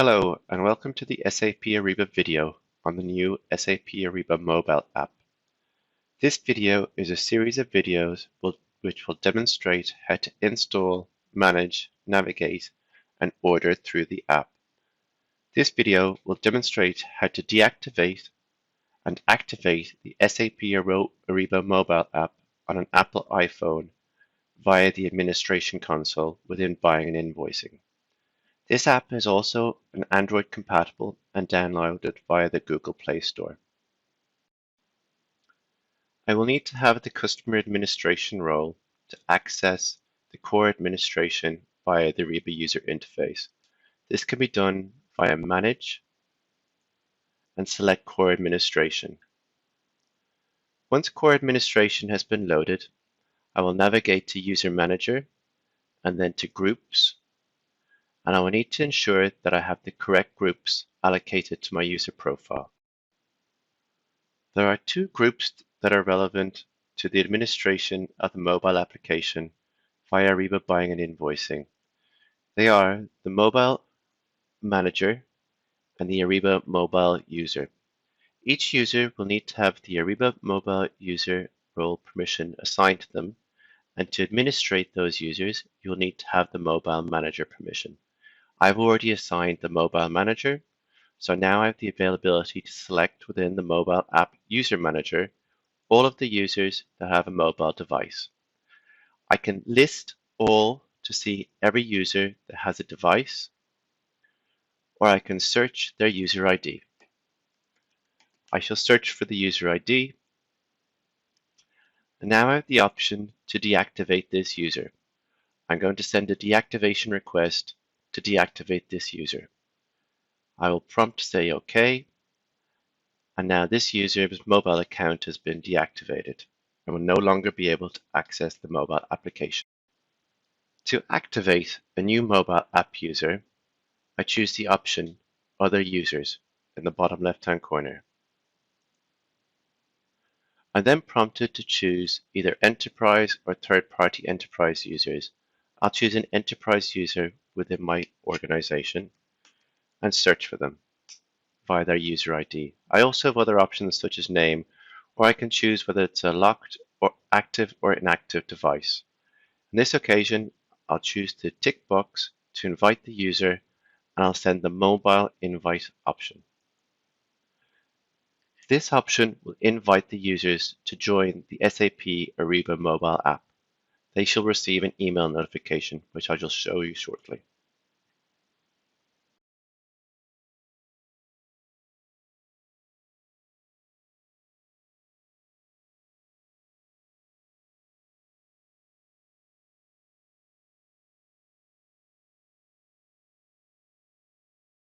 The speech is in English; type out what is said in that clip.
Hello and welcome to the SAP Ariba video on the new SAP Ariba mobile app. This video is a series of videos which will demonstrate how to install, manage, navigate, and order through the app. This video will demonstrate how to deactivate and activate the SAP Ariba mobile app on an Apple iPhone via the administration console within Buying and Invoicing. This app is also an Android compatible and downloaded via the Google Play Store. I will need to have the customer administration role to access the core administration via the Ariba user interface. This can be done via Manage and select Core Administration. Once Core Administration has been loaded, I will navigate to User Manager and then to Groups, and I will need to ensure that I have the correct groups allocated to my user profile. There are two groups that are relevant to the administration of the mobile application via Ariba Buying and Invoicing. They are the Mobile Manager and the Ariba Mobile User. Each user will need to have the Ariba Mobile User role permission assigned to them, and to administrate those users, you'll need to have the Mobile Manager permission. I've already assigned the Mobile Manager, so now I have the availability to select within the Mobile App User Manager all of the users that have a mobile device. I can list all to see every user that has a device, or I can search their user ID. I shall search for the user ID, and now I have the option to deactivate this user. I'm going to send a deactivation request to deactivate this user. I will prompt say OK, and now this user's mobile account has been deactivated and will no longer be able to access the mobile application. To activate a new mobile app user, I choose the option Other Users in the bottom left-hand corner. I'm then prompted to choose either enterprise or third-party enterprise users. I'll choose an enterprise user within my organization and search for them via their user ID. I also have other options such as name, or I can choose whether it's a locked or active or inactive device. In this occasion, I'll choose the tick box to invite the user, and I'll send the mobile invite option. This option will invite the users to join the SAP Ariba mobile app. They shall receive an email notification, which I will show you shortly.